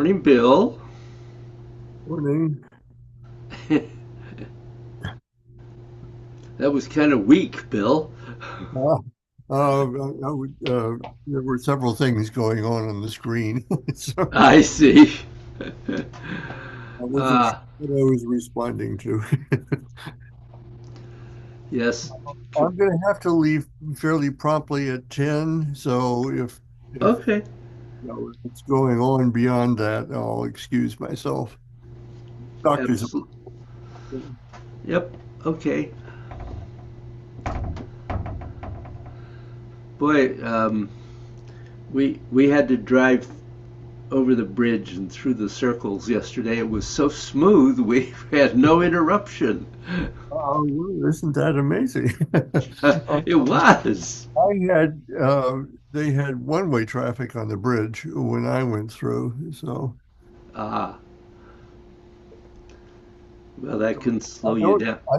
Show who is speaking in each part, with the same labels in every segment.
Speaker 1: Morning, Bill.
Speaker 2: Morning.
Speaker 1: That was kind of weak, Bill.
Speaker 2: Uh, there were several things going on the screen, so
Speaker 1: I see.
Speaker 2: I wasn't sure
Speaker 1: Ah,
Speaker 2: what I was responding to.
Speaker 1: yes.
Speaker 2: I'm going to have to leave fairly promptly at 10, so if
Speaker 1: Okay.
Speaker 2: if it's going on beyond that, I'll excuse myself. Doctor's
Speaker 1: Absolutely. Yep. Okay. Boy, we had to drive over the bridge and through the circles yesterday. It was so smooth. We had no interruption.
Speaker 2: Oh, well, isn't that amazing?
Speaker 1: It was.
Speaker 2: I had they had one-way traffic on the bridge when I went through, so.
Speaker 1: Ah, well, that can
Speaker 2: I
Speaker 1: slow you
Speaker 2: don't,
Speaker 1: down.
Speaker 2: I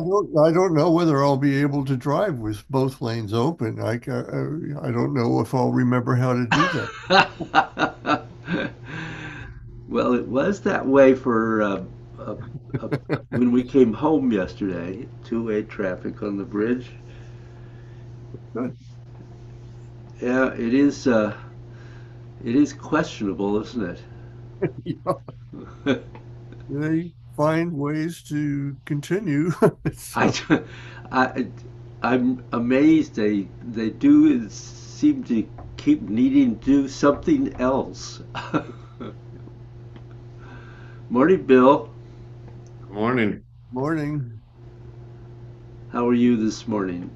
Speaker 2: don't know whether I'll be able to drive with both lanes open. I don't know if I'll remember how to do that.
Speaker 1: Well, it was that way for uh, uh, when we came home yesterday. Two-way traffic on the bridge.
Speaker 2: Good.
Speaker 1: Yeah, it is questionable, isn't
Speaker 2: Yeah,
Speaker 1: it?
Speaker 2: they find ways to continue.
Speaker 1: I,
Speaker 2: So,
Speaker 1: I, I'm amazed they do seem to keep needing to do something else. Morning, Bill.
Speaker 3: Morning.
Speaker 2: morning.
Speaker 1: How are you this morning?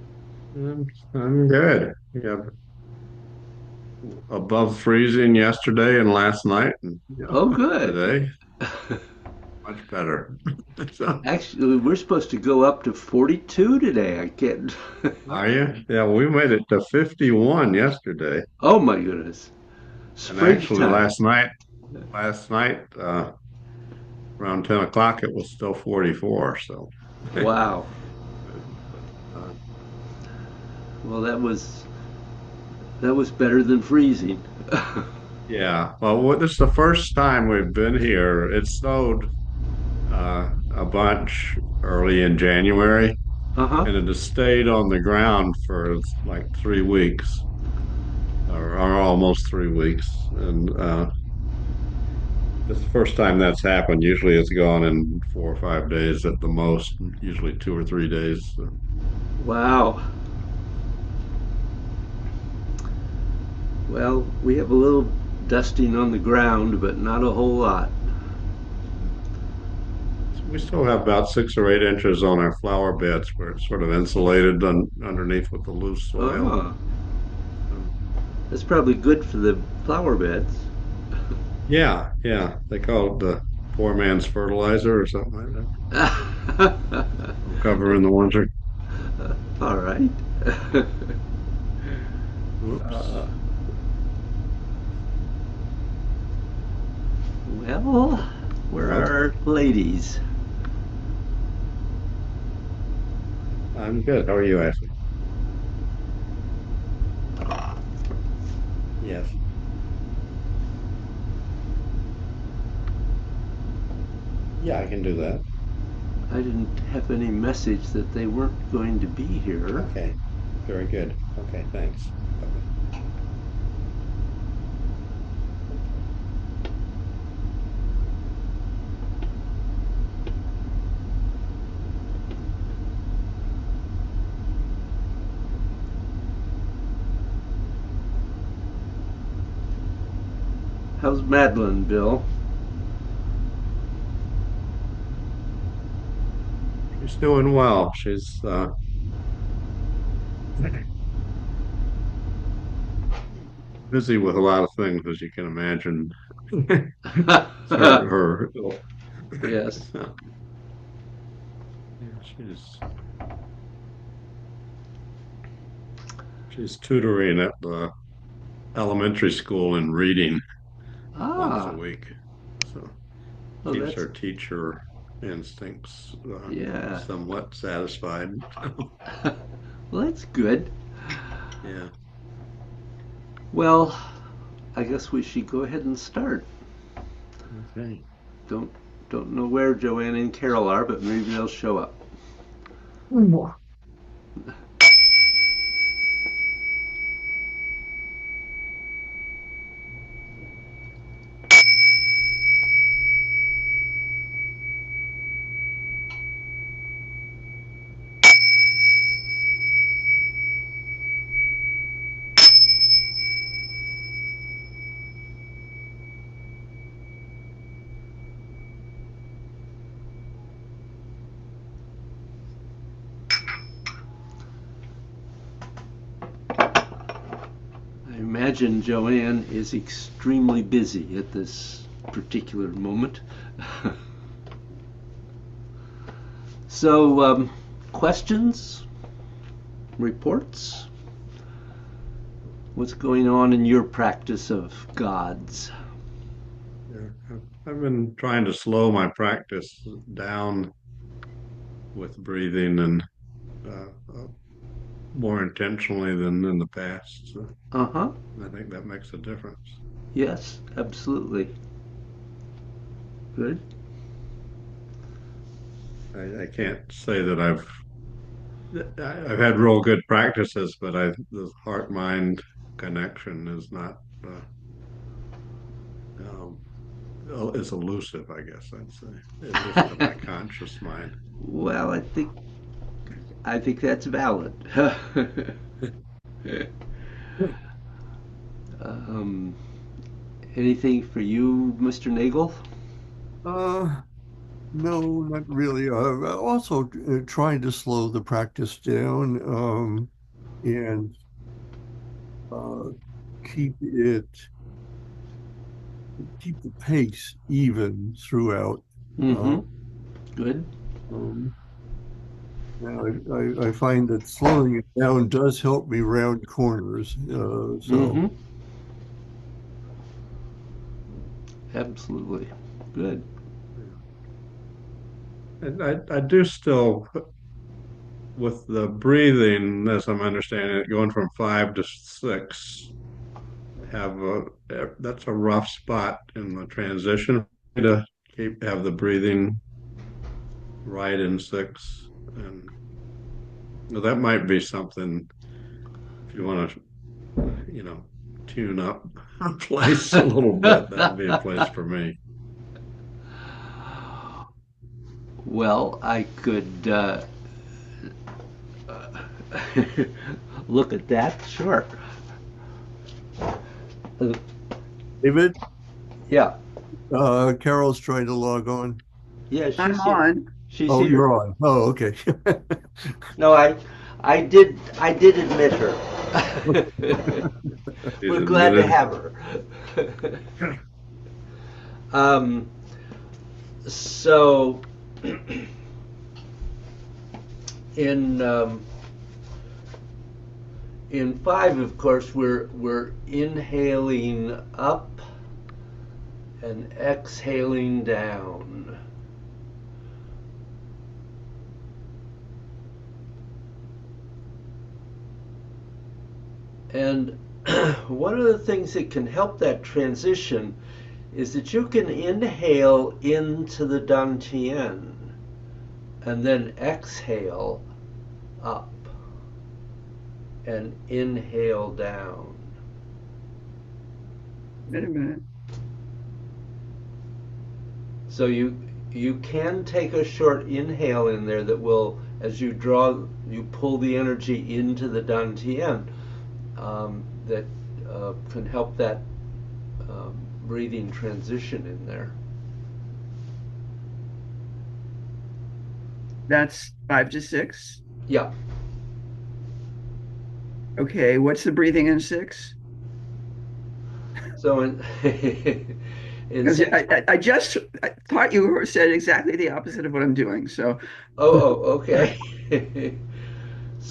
Speaker 3: I'm good. Yeah, above freezing yesterday and last night, and
Speaker 2: Yeah.
Speaker 1: Oh, good.
Speaker 3: today much better. So,
Speaker 1: Actually, we're supposed to go up to 42 today. I can't.
Speaker 3: are you? Yeah, we made it to 51 yesterday,
Speaker 1: Oh my goodness.
Speaker 3: and actually
Speaker 1: Springtime.
Speaker 3: last night around 10 o'clock it was still 44. So,
Speaker 1: Wow.
Speaker 3: but
Speaker 1: Well, that was better than freezing.
Speaker 3: yeah. Well, this is the first time we've been here. It snowed a bunch early in January,
Speaker 1: Uh-huh.
Speaker 3: and it has stayed on the ground for like 3 weeks or almost 3 weeks. And this is the first time that's happened. Usually it's gone in 4 or 5 days at the most, usually 2 or 3 days. So,
Speaker 1: Wow. Well, we have a little dusting on the ground, but not a whole lot.
Speaker 3: we still have about 6 or 8 inches on our flower beds where it's sort of insulated underneath with the loose soil.
Speaker 1: Oh,
Speaker 3: So,
Speaker 1: that's probably good for the flower beds.
Speaker 3: yeah, yeah. They call it the poor man's fertilizer or something like that. It'll cover in the winter.
Speaker 1: All right.
Speaker 3: Oops.
Speaker 1: uh, well, where
Speaker 3: Well,
Speaker 1: are our ladies?
Speaker 3: I'm good. How are you, Ashley? Yes. Yeah, I can do that.
Speaker 1: I didn't have any message that they weren't going to be here.
Speaker 3: Okay. Very good. Okay, thanks. Bye-bye.
Speaker 1: How's Madeline, Bill?
Speaker 3: She's doing well. She's busy with a lot of things, as you can imagine. Her
Speaker 1: Yes.
Speaker 3: so, yeah, she's tutoring at the elementary school in reading once a
Speaker 1: Ah,
Speaker 3: week. So
Speaker 1: oh,
Speaker 3: keeps
Speaker 1: that's,
Speaker 3: her teacher instincts
Speaker 1: yeah.
Speaker 3: somewhat satisfied.
Speaker 1: Well, that's good.
Speaker 3: Yeah.
Speaker 1: Well, I guess we should go ahead and start.
Speaker 3: Okay.
Speaker 1: Don't don't know where Joanne and Carol are, but maybe they'll show up.
Speaker 4: More.
Speaker 1: I imagine Joanne is extremely busy at this particular moment. So, questions, reports? What's going on in your practice of gods?
Speaker 3: Yeah. I've been trying to slow my practice down with breathing and uh, uh, more intentionally than in the past. So
Speaker 1: Uh huh.
Speaker 3: I think that makes a difference.
Speaker 1: Yes, absolutely. Good.
Speaker 3: I can't say that I've had real good practices, but the heart mind connection is not um, is elusive, I guess I'd say, at least to my conscious mind.
Speaker 1: Well, I think that's valid. um, anything for you, Mr. Nagel?
Speaker 2: Uh, no, not really. Also trying to slow the practice down, and uh, keep it keep the pace even throughout.
Speaker 1: Mm-hmm.
Speaker 2: Uh,
Speaker 1: Good.
Speaker 2: um, now I find that slowing it down does help me round corners.
Speaker 1: Mm-hmm.
Speaker 2: So
Speaker 1: Absolutely. Good.
Speaker 3: Yeah. And I do still, with the breathing, as I'm understanding it, going from 5 to 6, that's a rough spot in the transition to have the breathing right in 6. And that might be something if you want to, tune up a place a little bit, that'd be a place for me.
Speaker 1: Well, I could look at that. Sure. Uh,
Speaker 2: David,
Speaker 1: yeah.
Speaker 2: Carol's trying to log on.
Speaker 1: Yeah.
Speaker 4: I'm
Speaker 1: She's here.
Speaker 4: on.
Speaker 1: She's
Speaker 2: Oh,
Speaker 1: here.
Speaker 2: you're on. Oh, okay.
Speaker 1: No, I did admit her.
Speaker 3: He's
Speaker 1: We're glad to
Speaker 3: admitted.
Speaker 1: have her. um, so in in five, of course, we're inhaling up and exhaling down. And one of the things that can help that transition is that you can inhale into the dantian and then exhale up and inhale down.
Speaker 4: Wait a minute.
Speaker 1: So you can take a short inhale in there that will, as you pull the energy into the dantian, that can help that breathing transition in there.
Speaker 4: That's 5 to 6.
Speaker 1: Yeah.
Speaker 4: Okay, what's the breathing in 6?
Speaker 1: So in in
Speaker 4: Because
Speaker 1: six.
Speaker 4: I just I thought you said exactly the opposite of what I'm doing. So,
Speaker 1: Okay.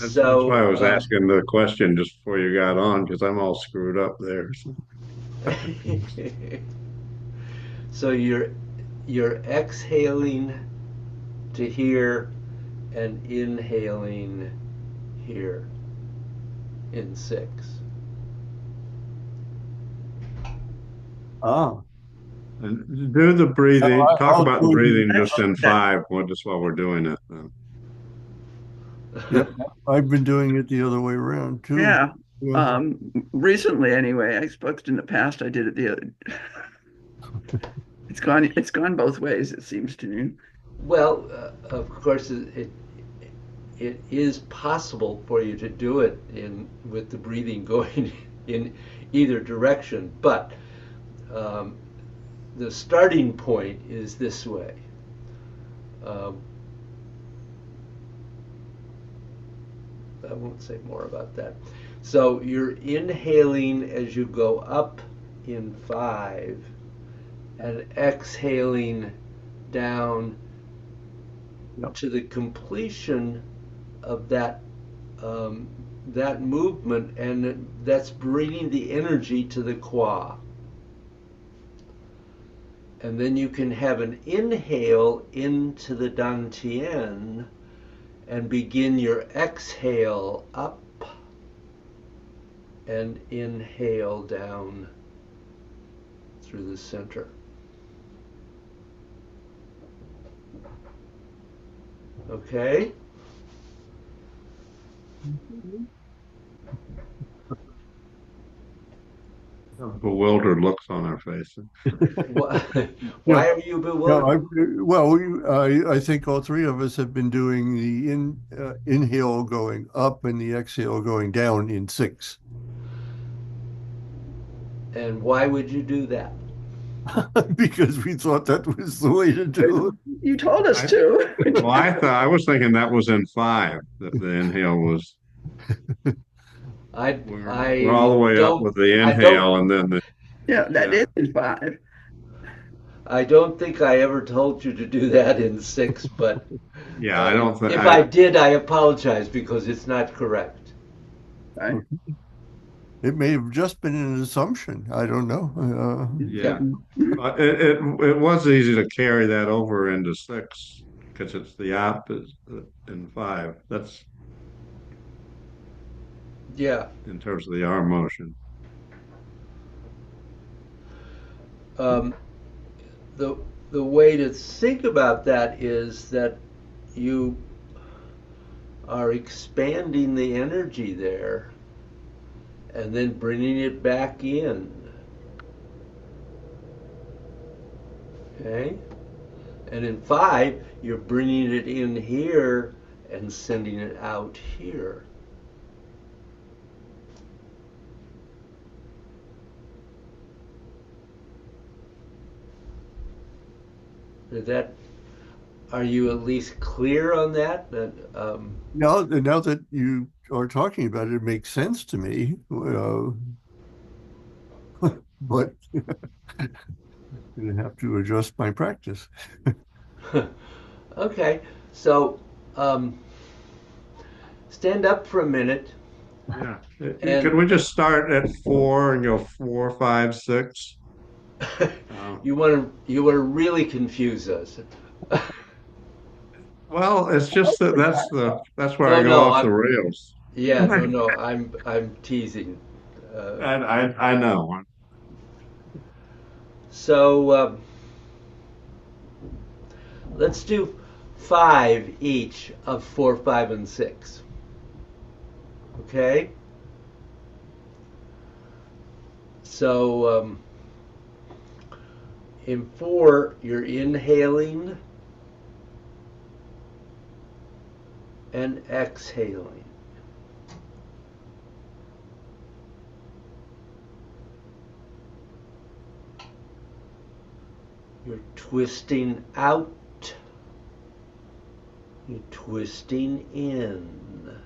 Speaker 3: That's why I
Speaker 1: so
Speaker 3: was asking the question just before you got on, because I'm all screwed up there. So.
Speaker 1: so you're exhaling to here and inhaling here in 6.
Speaker 2: Ah,
Speaker 3: And do the breathing. Talk
Speaker 2: I'll
Speaker 3: about the
Speaker 2: do
Speaker 3: breathing
Speaker 2: it.
Speaker 3: just in
Speaker 4: That,
Speaker 3: five, just while we're doing it. Then.
Speaker 2: Yep, I've been doing it the other way around too.
Speaker 4: yeah.
Speaker 2: Yeah.
Speaker 4: Recently anyway, I suppose in the past I did it the other. It's gone both ways, it seems to me.
Speaker 1: Well, of course, it is possible for you to do it in with the breathing going in either direction, but um, the starting point is this way. Um, I won't say more about that. So you're inhaling as you go up in 5 and exhaling down
Speaker 2: Yep.
Speaker 1: to the completion of that movement, and that's bringing the energy to the qua. And then you can have an inhale into the dantian and begin your exhale up and inhale down through the center. Okay?
Speaker 3: Bewildered looks on our faces.
Speaker 2: Yeah.
Speaker 1: Why are you
Speaker 2: No,
Speaker 1: bewildered?
Speaker 2: I think all three of us have been doing the inhale going up and the exhale going down in 6
Speaker 1: And why would you do that?
Speaker 2: because we thought that was the way to do it.
Speaker 4: You told us
Speaker 3: I,
Speaker 4: to.
Speaker 3: well, I was thinking that was in five. That the inhale was.
Speaker 1: I
Speaker 3: We're all the way up
Speaker 1: don't
Speaker 3: with the
Speaker 1: I don't
Speaker 3: inhale, and then the
Speaker 4: Yeah, that
Speaker 3: yeah.
Speaker 4: is in 5.
Speaker 1: I don't think I ever told you to do that in 6, but
Speaker 3: Yeah, I don't think
Speaker 1: if
Speaker 3: I.
Speaker 1: I did, I apologize because it's not correct.
Speaker 4: Right?
Speaker 2: It may have just been an assumption. I don't know.
Speaker 1: Yeah.
Speaker 3: Yeah, it was easy to carry that over into six because it's the opposite in five. That's
Speaker 1: Yeah.
Speaker 3: in terms of the arm motion.
Speaker 1: Um, the the way to think about that is that you are expanding the energy there and then bringing it back in. Okay? And in 5, you're bringing it in here and sending it out here. Did that? Are you at least clear on that?
Speaker 2: Now that you are talking about it, it makes sense to me. But I'm going to have to adjust my practice.
Speaker 1: Okay, so um, stand up for a minute,
Speaker 3: Yeah,
Speaker 1: and
Speaker 3: can we just start at four and go four, five, six? Um,
Speaker 1: you want to really confuse us.
Speaker 3: well, it's just that that's where I
Speaker 1: No,
Speaker 3: go
Speaker 1: no,
Speaker 3: off the rails.
Speaker 1: yeah, no, no, I'm teasing. Uh,
Speaker 3: I know.
Speaker 1: so let's do 5 each of 4, 5, and 6. Okay. So in 4, you're inhaling and exhaling. You're twisting out. You're twisting in.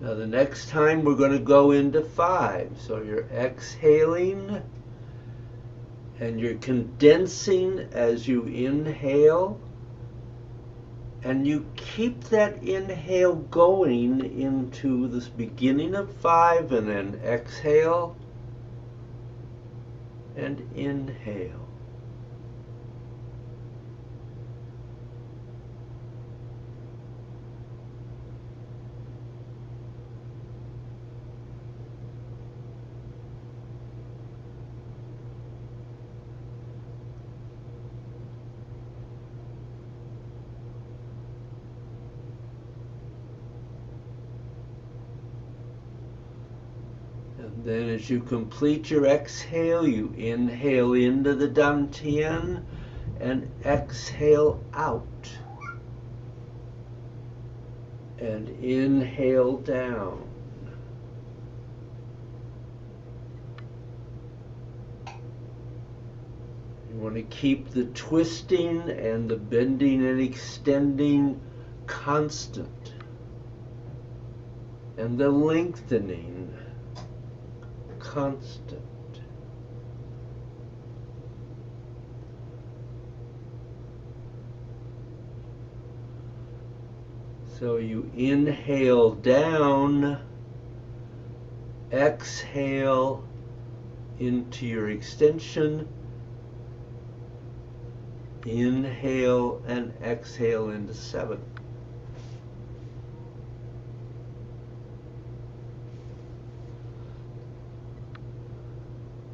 Speaker 1: Now the next time we're going to go into 5. So you're exhaling and you're condensing as you inhale. And you keep that inhale going into this beginning of 5 and then exhale and inhale. Then as you complete your exhale, you inhale into the dantian and exhale out. And inhale down. You want to keep the twisting and the bending and extending constant, and the lengthening constant. So you inhale down, exhale into your extension, inhale and exhale into 7.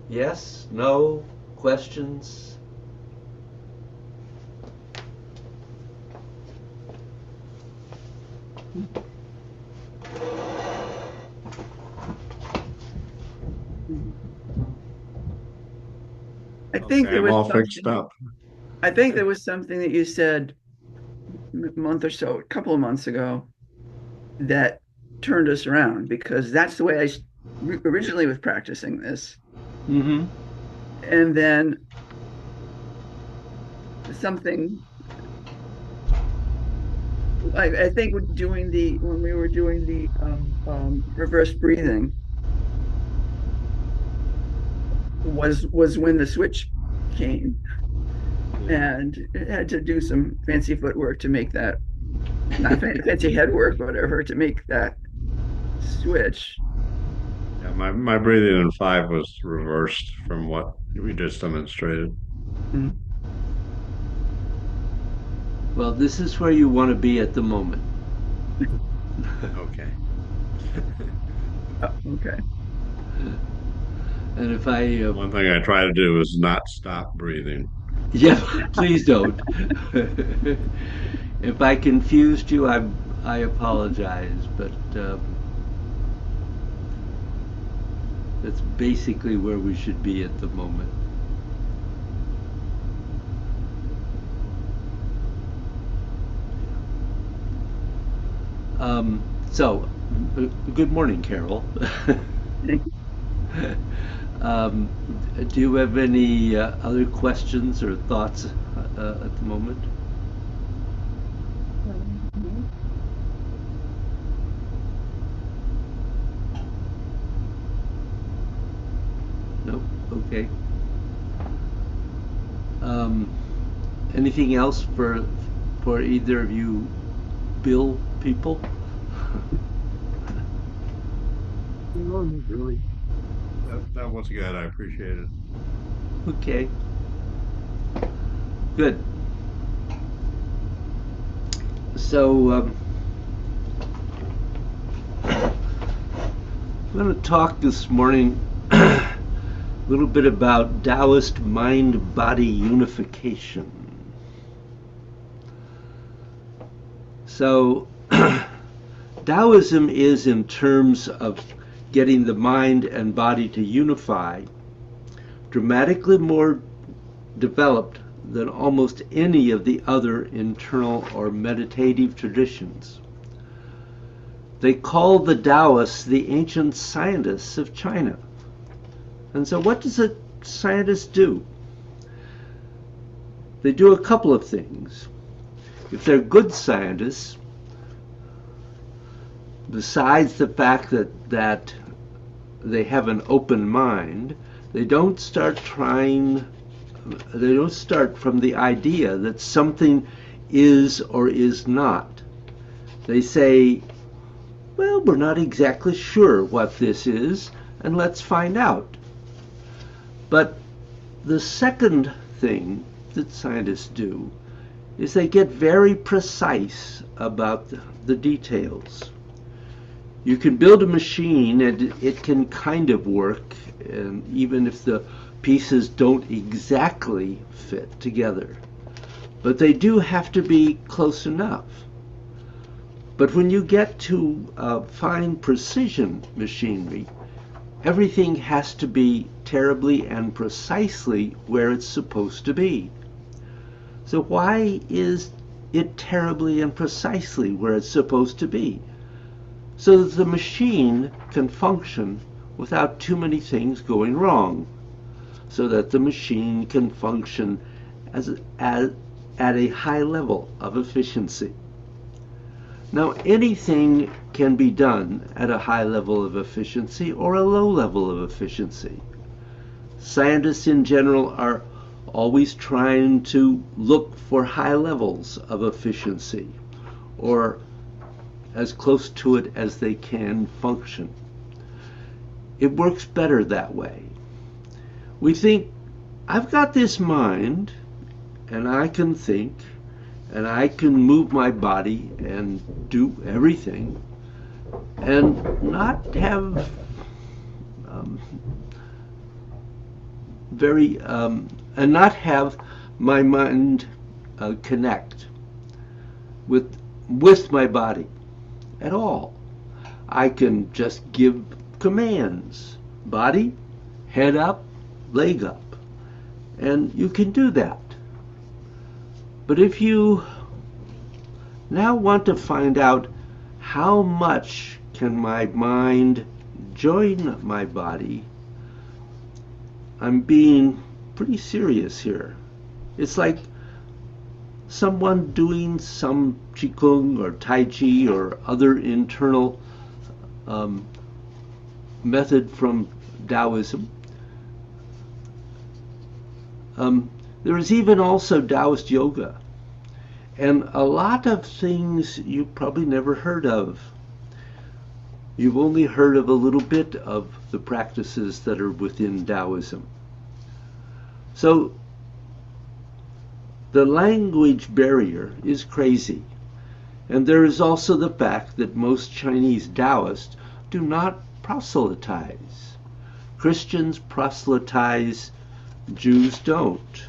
Speaker 1: Yes? No? Questions?
Speaker 4: I think
Speaker 3: Okay, I'm all fixed up.
Speaker 4: I think there was something that you said a month or so, a couple of months ago, that turned us around, because that's the way I originally was practicing this.
Speaker 1: Mm-hmm.
Speaker 4: And then something, I think when we were doing the reverse breathing was when the switch came, and it had to do some fancy footwork to make that, not fancy head work, whatever, to make that switch.
Speaker 3: Yeah, my breathing in 5 was reversed from what we just demonstrated.
Speaker 4: Mm.
Speaker 1: Well, this is where you want to be at the moment.
Speaker 3: Okay.
Speaker 4: Okay.
Speaker 1: And if I...
Speaker 3: One thing I try to do is not stop breathing.
Speaker 1: Yeah, please don't. If I confused you, I apologize, but that's basically where we should be at the moment. So, good morning, Carol. Do you have any other questions or thoughts at the moment? Nope. Okay. Anything else for either of you Bill people?
Speaker 4: No, not really.
Speaker 3: That was good. I appreciate it.
Speaker 1: Okay. Good. So, I'm going to talk this morning a little bit about Taoist mind-body unification. So, Taoism is, in terms of getting the mind and body to unify, dramatically more developed than almost any of the other internal or meditative traditions. They call the Taoists the ancient scientists of China. And so what does a scientist do? They do a couple of things. If they're good scientists, besides the fact that they have an open mind, they don't start from the idea that something is or is not. They say, well, we're not exactly sure what this is, and let's find out. But the second thing that scientists do is they get very precise about the details. You can build a machine and it can kind of work, and even if the pieces don't exactly fit together. But they do have to be close enough. But when you get to fine precision machinery, everything has to be terribly and precisely where it's supposed to be. So why is it terribly and precisely where it's supposed to be? So that the machine can function without too many things going wrong. So that the machine can function at a high level of efficiency. Now, anything can be done at a high level of efficiency or a low level of efficiency. Scientists in general are always trying to look for high levels of efficiency, or as close to it as they can function. It works better that way. We think, I've got this mind, and I can think, and I can move my body and do everything, and not have and not have my mind connect with my body at all. I can just give commands: body, head up, leg up, and you can do that. But if you now want to find out how much can my mind join my body, I'm being pretty serious here. It's like someone doing some Qigong or Tai Chi or other internal method from Taoism. There is even also Taoist yoga, and a lot of things you probably never heard of. You've only heard of a little bit of the practices that are within Taoism. So the language barrier is crazy, and there is also the fact that most Chinese Taoists do not proselytize. Christians proselytize, Jews don't.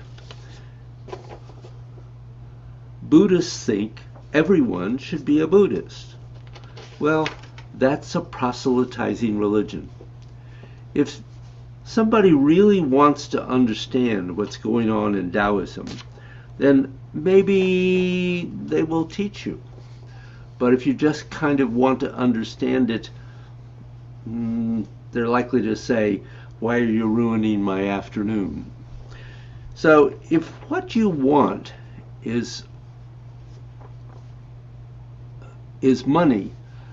Speaker 1: Buddhists think everyone should be a Buddhist. Well, that's a proselytizing religion. If somebody really wants to understand what's going on in Taoism, then maybe they will teach you. But if you just kind of want to understand it, they're likely to say, "Why are you ruining my afternoon?" So if what you want is money,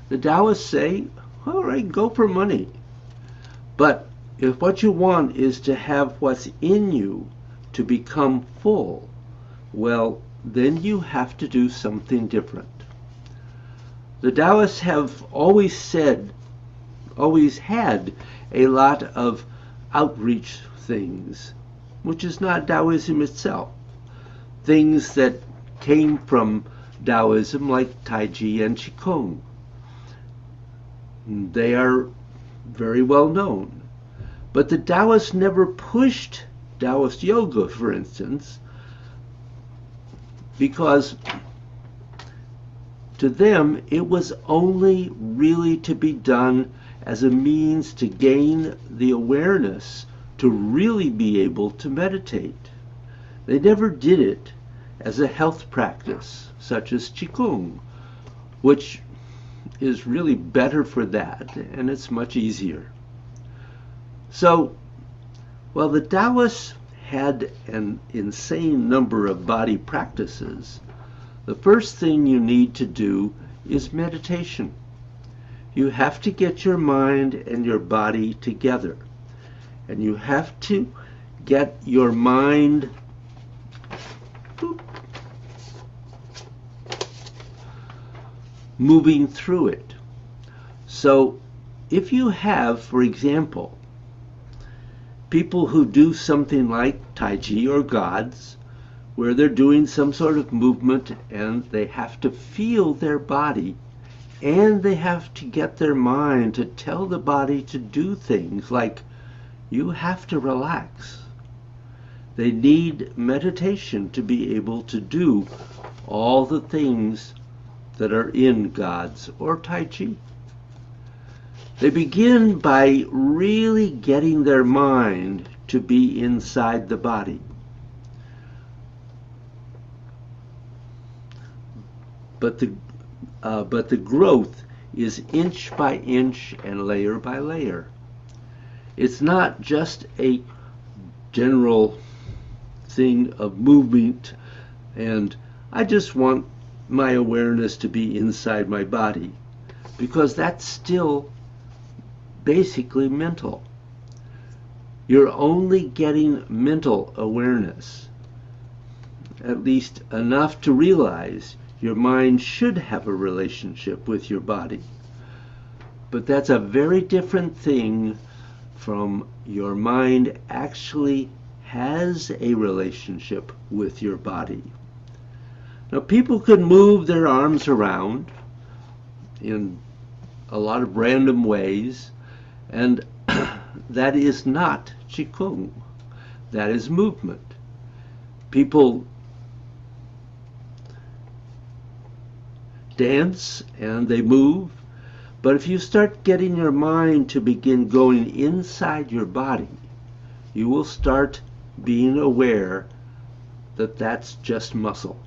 Speaker 1: the Taoists say, all right, go for money. But if what you want is to have what's in you to become full, well, then you have to do something different. The Taoists have always had a lot of outreach things, which is not Taoism itself. Things that came from Taoism, like Tai Chi and Qigong. They are very well known. But the Taoists never pushed Taoist yoga, for instance, because to them it was only really to be done as a means to gain the awareness to really be able to meditate. They never did it as a health practice, such as Qigong, which is really better for that, and it's much easier. So, while the Taoists had an insane number of body practices, the first thing you need to do is meditation. You have to get your mind and your body together. And you have to get your mind moving through it. So if you have, for example, people who do something like Tai Chi or Gods, where they're doing some sort of movement and they have to feel their body, and they have to get their mind to tell the body to do things like, you have to relax. They need meditation to be able to do all the things that are in Gods or Tai Chi. They begin by really getting their mind to be inside the body. But the growth is inch by inch and layer by layer. It's not just a general thing of movement and I just want my awareness to be inside my body, because that's still basically mental. You're only getting mental awareness, at least enough to realize your mind should have a relationship with your body. But that's a very different thing from your mind actually has a relationship with your body. Now, people can move their arms around in a lot of random ways, and that is not Qigong. That is movement. People dance and they move, but if you start getting your mind to begin going inside your body, you will start being aware that that's just muscle.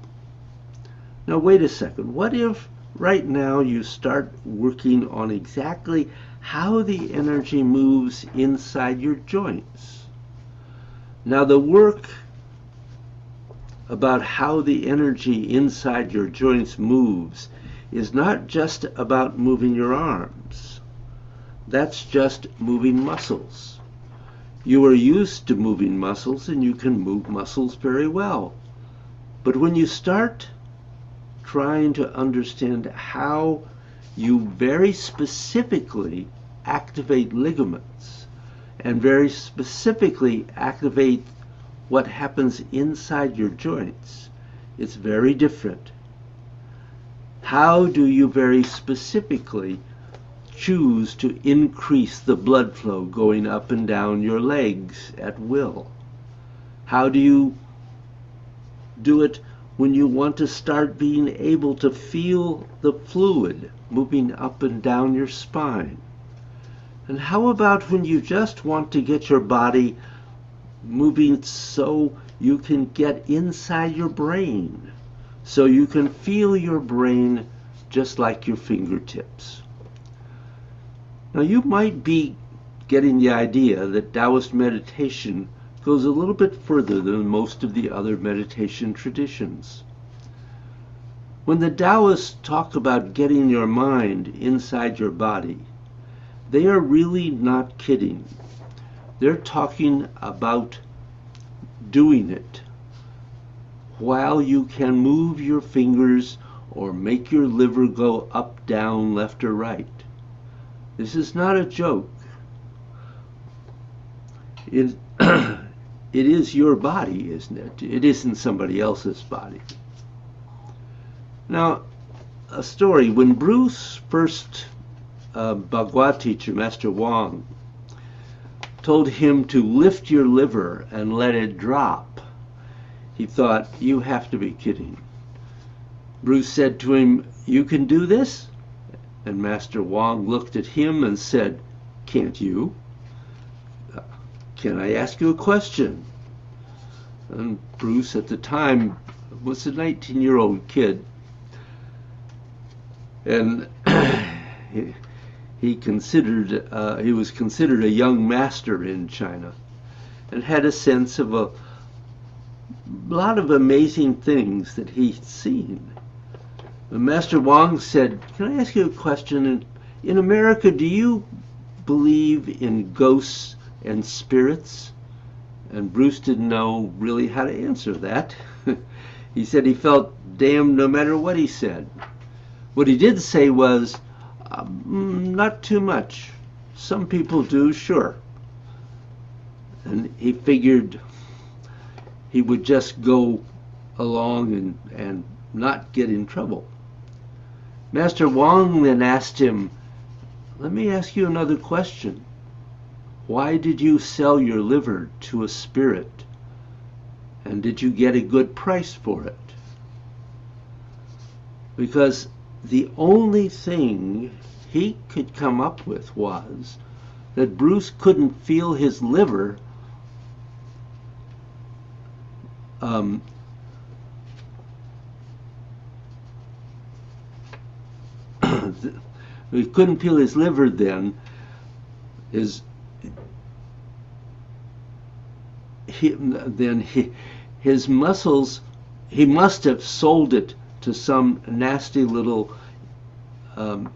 Speaker 1: Now wait a second, what if right now you start working on exactly how the energy moves inside your joints? Now the work about how the energy inside your joints moves is not just about moving your arms. That's just moving muscles. You are used to moving muscles and you can move muscles very well. But when you start trying to understand how you very specifically activate ligaments and very specifically activate what happens inside your joints, it's very different. How do you very specifically choose to increase the blood flow going up and down your legs at will? How do you do it when you want to start being able to feel the fluid moving up and down your spine? And how about when you just want to get your body moving so you can get inside your brain, so you can feel your brain just like your fingertips? Now you might be getting the idea that Taoist meditation goes a little bit further than most of the other meditation traditions. When the Taoists talk about getting your mind inside your body, they are really not kidding. They're talking about doing it while you can move your fingers or make your liver go up, down, left, or right. This is not a joke. It is your body, isn't it? It isn't somebody else's body. Now, a story. When Bruce first, Bagua teacher, Master Wang, told him to lift your liver and let it drop, he thought, you have to be kidding. Bruce said to him, you can do this? And Master Wang looked at him and said, can't you? Can I ask you a question? And Bruce at the time was a 19-year-old kid. And he was considered a young master in China and had a sense of a lot of amazing things that he'd seen. And Master Wang said, can I ask you a question? In America, do you believe in ghosts and spirits? And Bruce didn't know really how to answer that. He said he felt damned no matter what he said. What he did say was, not too much. Some people do, sure. And he figured he would just go along and not get in trouble. Master Wang then asked him, let me ask you another question. Why did you sell your liver to a spirit? And did you get a good price for it? Because the only thing he could come up with was that Bruce couldn't feel his liver he couldn't feel his liver then. His muscles, he must have sold it to some nasty little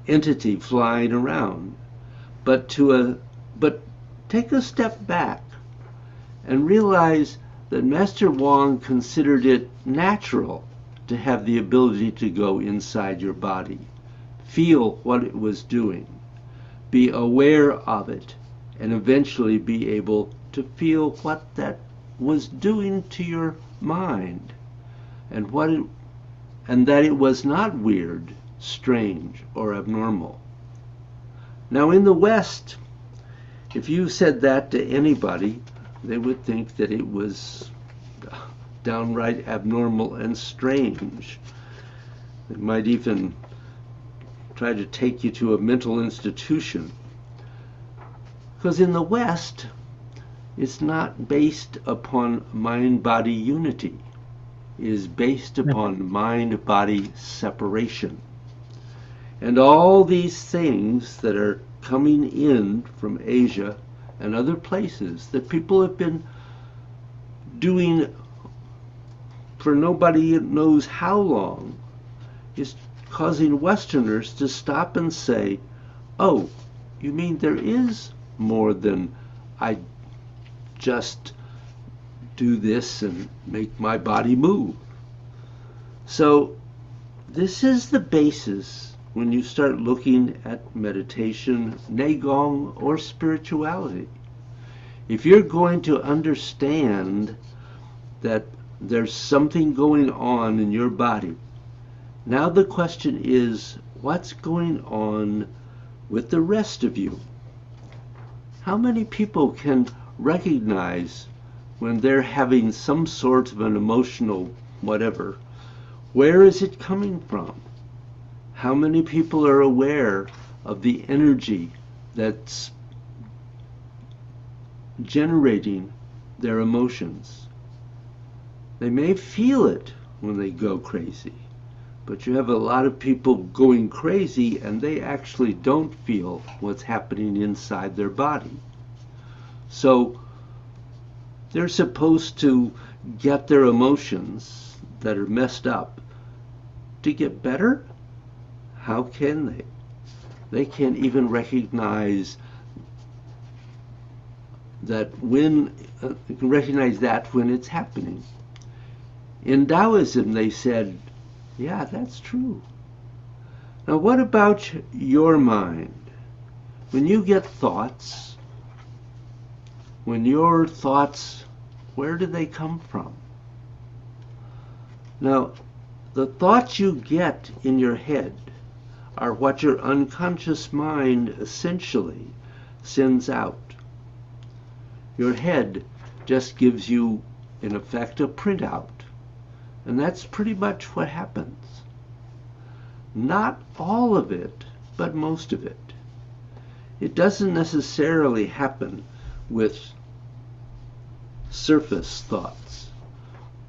Speaker 1: entity flying around. But take a step back and realize that Master Wang considered it natural to have the ability to go inside your body, feel what it was doing, be aware of it, and eventually be able to feel what that was doing to your mind, and that it was not weird, strange, or abnormal. Now in the West, if you said that to anybody, they would think that it was downright abnormal and strange. They might even try to take you to a mental institution. Because in the West, it's not based upon mind-body unity. It is based upon mind-body separation. And all these things that are coming in from Asia and other places that people have been doing for nobody knows how long is causing Westerners to stop and say, oh, you mean there is more than I just do this and make my body move. So this is the basis when you start looking at meditation, Neigong, or spirituality. If you're going to understand that there's something going on in your body, now the question is, what's going on with the rest of you? How many people can recognize when they're having some sort of an emotional whatever? Where is it coming from? How many people are aware of the energy that's generating their emotions? They may feel it when they go crazy, but you have a lot of people going crazy and they actually don't feel what's happening inside their body. So they're supposed to get their emotions that are messed up to get better? How can they? They can't even recognize that when it's happening. In Taoism, they said, yeah, that's true. Now, what about your mind? When you get thoughts, where do they come from? Now, the thoughts you get in your head are what your unconscious mind essentially sends out. Your head just gives you, in effect, a printout. And that's pretty much what happens. Not all of it, but most of it. It doesn't necessarily happen with surface thoughts,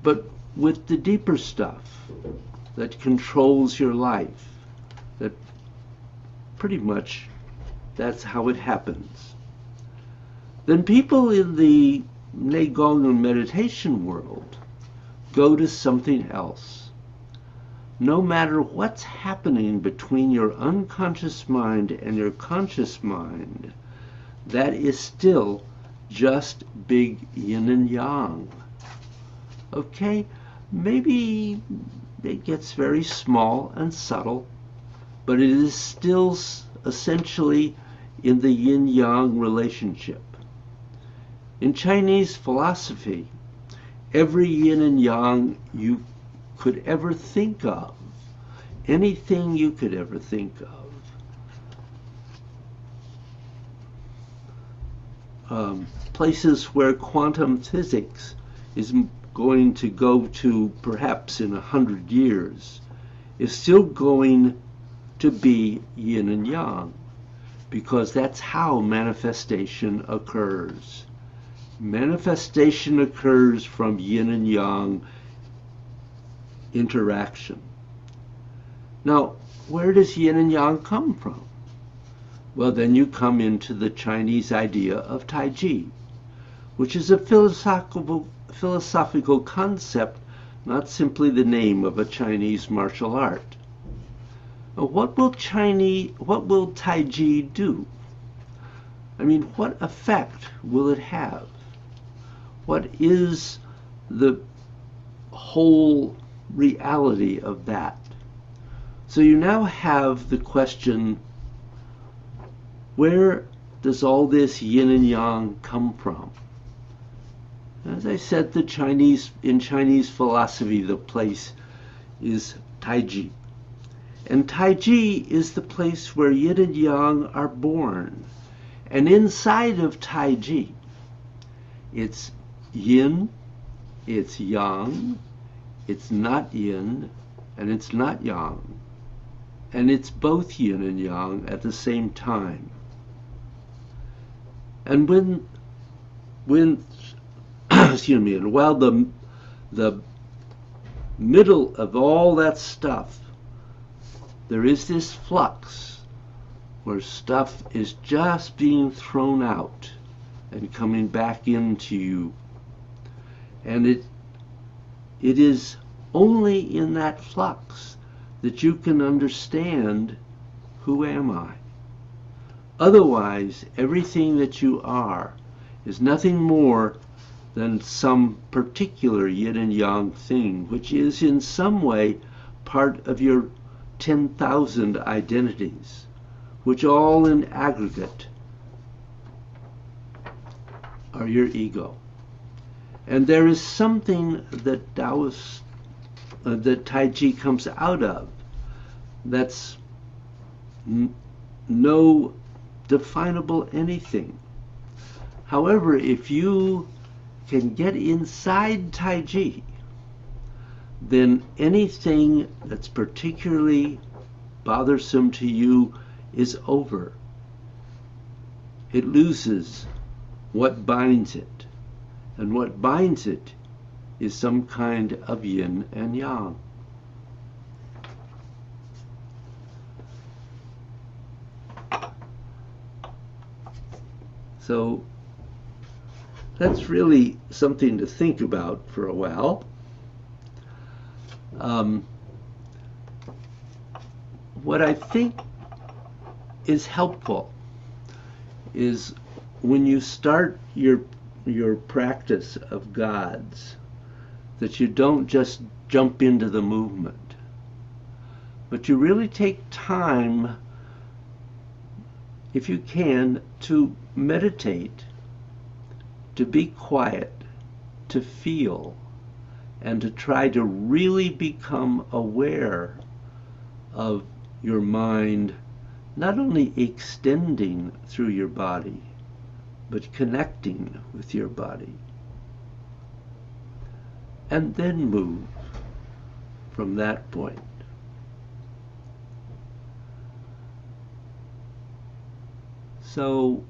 Speaker 1: but with the deeper stuff that controls your life, that pretty much that's how it happens. Then people in the Neigong and meditation world go to something else. No matter what's happening between your unconscious mind and your conscious mind, that is still just big yin and yang. Okay, maybe it gets very small and subtle, but it is still essentially in the yin-yang relationship. In Chinese philosophy, every yin and yang you could ever think of, anything you could ever think of, places where quantum physics is going to go to perhaps in 100 years, is still going to be yin and yang, because that's how manifestation occurs. Manifestation occurs from yin and yang interaction. Now, where does yin and yang come from? Well, then you come into the Chinese idea of Taiji, which is a philosophical concept, not simply the name of a Chinese martial art. Now, what will Taiji do? I mean, what effect will it have? What is the whole reality of that? So you now have the question, where does all this yin and yang come from? As I said, in Chinese philosophy, the place is Taiji. And Taiji is the place where yin and yang are born. And inside of Taiji, it's yin, it's yang, it's not yin, and it's not yang. And it's both yin and yang at the same time. And when excuse me, and while the middle of all that stuff, there is this flux where stuff is just being thrown out and coming back into you. And it is only in that flux that you can understand, who am I? Otherwise, everything that you are is nothing more than some particular yin and yang thing, which is in some way part of your 10,000 identities, which all in aggregate are your ego. And there is something that that Taiji comes out of, that's no definable anything. However, if you can get inside Taiji, then anything that's particularly bothersome to you is over. It loses what binds it, and what binds it is some kind of yin and yang. So that's really something to think about for a while. What I think is helpful is when you start your practice of gods, that you don't just jump into the movement, but you really take time, if you can, to meditate, to be quiet, to feel, and to try to really become aware of your mind, not only extending through your body, but connecting with your body. And then move from that point. So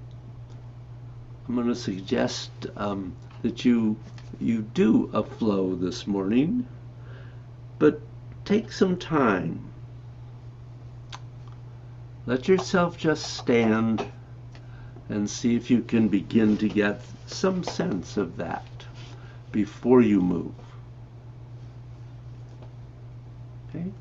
Speaker 1: I'm going to suggest that you do a flow this morning, but take some time. Let yourself just stand and see if you can begin to get some sense of that before you move. Okay?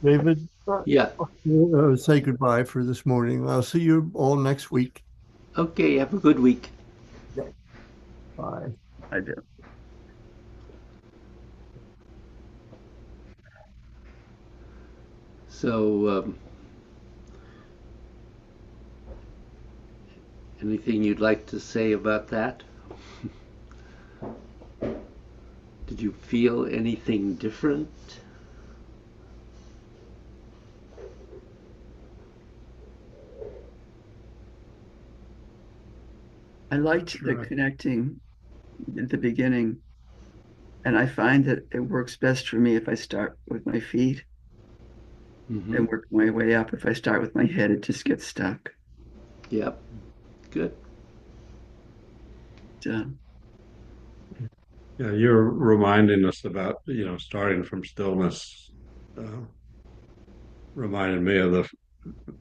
Speaker 2: David,
Speaker 1: Yeah.
Speaker 2: say goodbye for this morning. I'll see you all next week.
Speaker 1: Okay. Have a good week.
Speaker 2: Bye.
Speaker 4: I do.
Speaker 1: So, anything you'd like to say about that? Did you feel anything different?
Speaker 4: I liked the
Speaker 3: Sure.
Speaker 4: connecting at the beginning, and I find that it works best for me if I start with my feet
Speaker 1: Mm-hmm.
Speaker 4: and work my way up. If I start with my head, it just gets stuck.
Speaker 1: Yep. Good.
Speaker 4: Uh,
Speaker 3: Yeah, you're reminding us about, starting from stillness. Uh, Reminded me of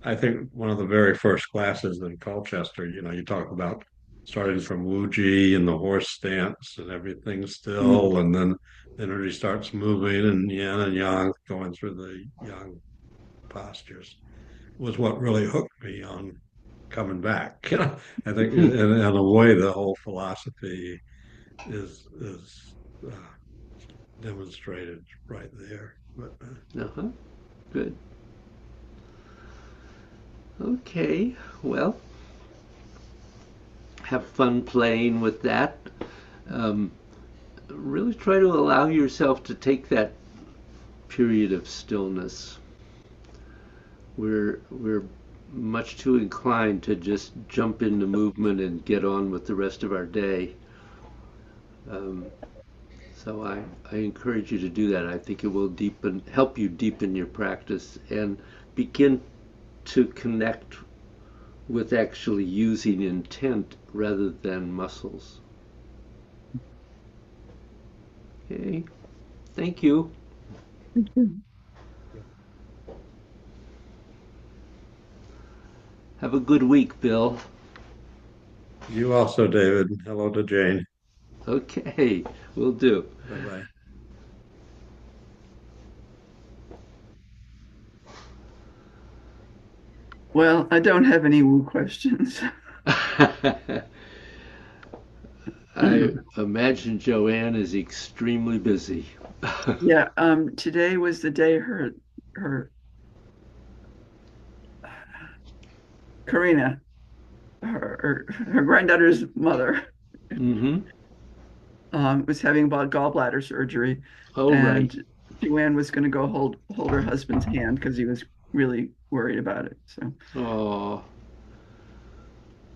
Speaker 3: I think one of the very first classes in Colchester, you talk about starting from Wuji and the horse stance and everything's
Speaker 4: mm,
Speaker 3: still, and then the energy starts moving and yin and yang going through the yang postures was what really hooked me on coming back. I think in a way the whole philosophy is demonstrated right there. But
Speaker 1: Uh-huh. Good. Okay. Well, have fun playing with that. Um, really try to allow yourself to take that period of stillness. We're much too inclined to just jump into movement and get on with the rest of our day. Um, so I encourage you to do that. I think it will help you deepen your practice and begin to connect with actually using intent rather than muscles. Okay, thank you. Have a good week, Bill.
Speaker 3: you also, David. Hello to Jane.
Speaker 1: Okay, we'll do.
Speaker 3: Bye bye.
Speaker 4: well, I don't have any woo questions.
Speaker 1: I imagine Joanne is extremely busy.
Speaker 4: Yeah, today was the day her Karina, her granddaughter's mother,
Speaker 1: Mm-hmm.
Speaker 4: was having gallbladder surgery,
Speaker 1: Oh, right.
Speaker 4: and Joanne was going to go hold her husband's hand because he was really worried about it. So
Speaker 1: Oh,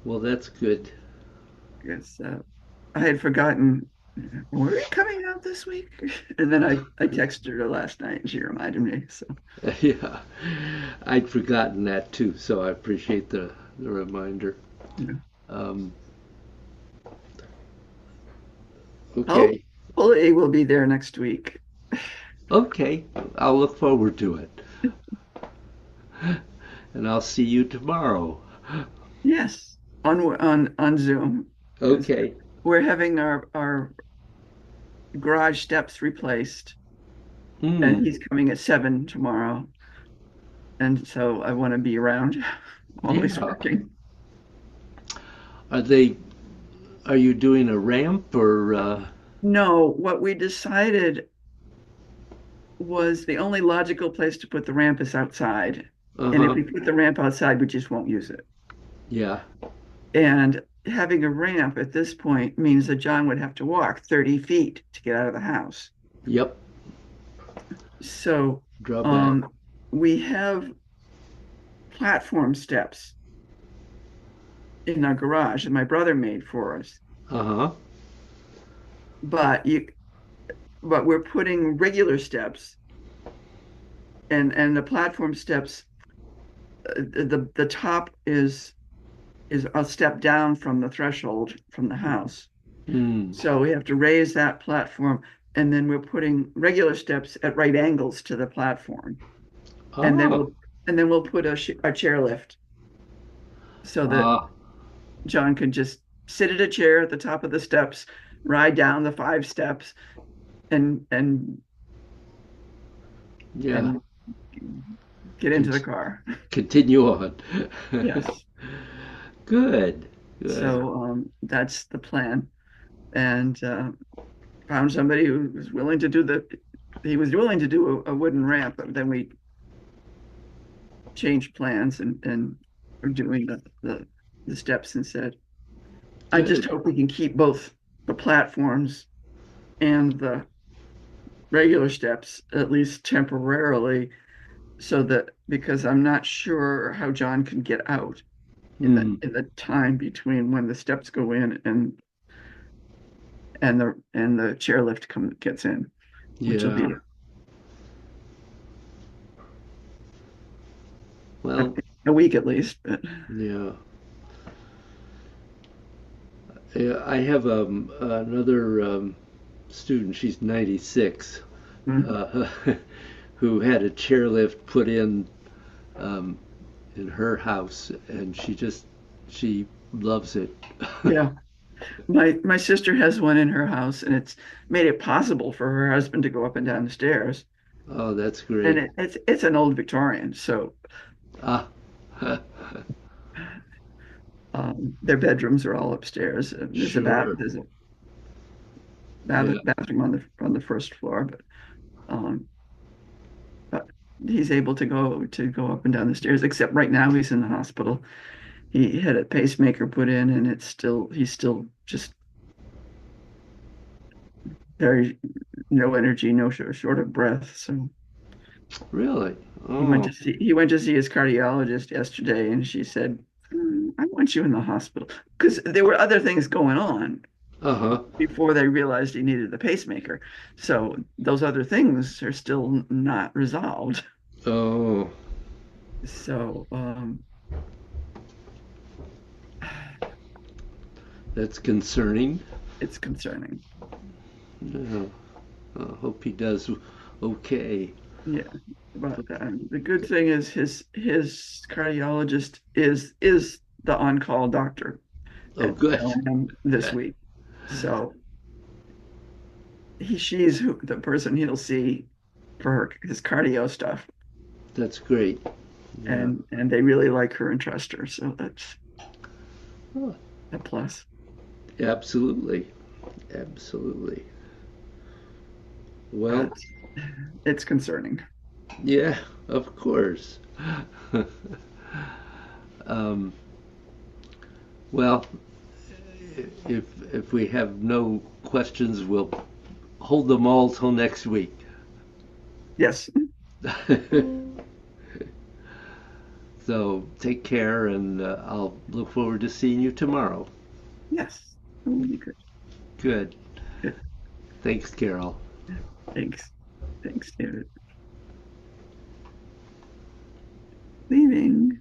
Speaker 1: well, that's good.
Speaker 4: I guess I had forgotten. Were we coming out this week? And then I texted her last night and she reminded me. So
Speaker 1: Yeah, I'd forgotten that too, so I appreciate the reminder.
Speaker 4: yeah.
Speaker 1: Um, okay,
Speaker 4: Hopefully we'll be there next week.
Speaker 1: okay, I'll look forward to it, and I'll see you tomorrow.
Speaker 4: Yes, on Zoom. Because
Speaker 1: Okay.
Speaker 4: we're having our garage steps replaced, and
Speaker 1: Hmm.
Speaker 4: he's coming at 7 tomorrow. And so I want to be around while he's
Speaker 1: Yeah.
Speaker 4: working.
Speaker 1: Are they? Are you doing a ramp or?
Speaker 4: No, what we decided was the only logical place to put the ramp is outside. And if
Speaker 1: Uh-huh.
Speaker 4: we put the ramp outside, we just won't use it.
Speaker 1: Yeah.
Speaker 4: And having a ramp at this point means that John would have to walk 30 feet to get out of the house.
Speaker 1: Yep.
Speaker 4: So
Speaker 1: Drawback.
Speaker 4: um, we have platform steps in our garage that my brother made for us.
Speaker 1: Uh-huh.
Speaker 4: But you but we're putting regular steps and the platform steps, the top is a step down from the threshold from the house.
Speaker 1: Hmm.
Speaker 4: So we have to raise that platform, and then we're putting regular steps at right angles to the platform, and then
Speaker 1: Oh.
Speaker 4: we'll put a chair lift so that
Speaker 1: Ah.
Speaker 4: John can just sit at a chair at the top of the steps, ride down the 5 steps, and
Speaker 1: Yeah.
Speaker 4: and get into the car.
Speaker 1: Continue on.
Speaker 4: Yes.
Speaker 1: Good. Good.
Speaker 4: So that's the plan. And found somebody who was willing to do he was willing to do a wooden ramp, but then we changed plans and are doing the steps instead. I just
Speaker 1: Good.
Speaker 4: hope we can keep both the platforms and the regular steps, at least temporarily, so that because I'm not sure how John can get out in the time between when the steps go in and the chairlift gets in, which will be
Speaker 1: Yeah. Well,
Speaker 4: a week at least. But
Speaker 1: yeah. Yeah, I have another student. She's 96,
Speaker 4: mm,
Speaker 1: uh, who had a chairlift put um, in her house, and she loves it.
Speaker 4: yeah, my sister has one in her house, and it's made it possible for her husband to go up and down the stairs.
Speaker 1: Oh, that's
Speaker 4: And
Speaker 1: great.
Speaker 4: it's an old Victorian, so
Speaker 1: Ah,
Speaker 4: their bedrooms are all upstairs.
Speaker 1: sure.
Speaker 4: There's a
Speaker 1: Yeah.
Speaker 4: bathroom on the first floor, um, but he's able to go up and down the stairs. Except right now he's in the hospital. He had a pacemaker put in, and he's still just very no energy, no short of breath. So
Speaker 1: Really? Oh,
Speaker 4: he went to see his cardiologist yesterday, and she said, "I want you in the hospital," because there were other things going on
Speaker 1: uh-huh.
Speaker 4: before they realized he needed the pacemaker. So those other things are still not resolved.
Speaker 1: Oh,
Speaker 4: So
Speaker 1: that's concerning.
Speaker 4: it's concerning.
Speaker 1: No, I hope he does okay.
Speaker 4: Yeah, but the good thing is his cardiologist is the on-call doctor
Speaker 1: Oh,
Speaker 4: at
Speaker 1: good.
Speaker 4: LM this week. So she's the person he'll see for his cardio stuff,
Speaker 1: That's great. Yeah.
Speaker 4: and they really like her and trust her. So that's
Speaker 1: Oh,
Speaker 4: a plus.
Speaker 1: absolutely. Absolutely. Well,
Speaker 4: But it's concerning.
Speaker 1: yeah, of course. Um, well, if we have no questions, we'll hold them all till next week.
Speaker 4: Yes.
Speaker 1: So take care, and I'll look forward to seeing you tomorrow.
Speaker 4: Yes. That would be good.
Speaker 1: Good.
Speaker 4: Good.
Speaker 1: Thanks, Carol.
Speaker 4: Thanks. Thanks, David. Leaving.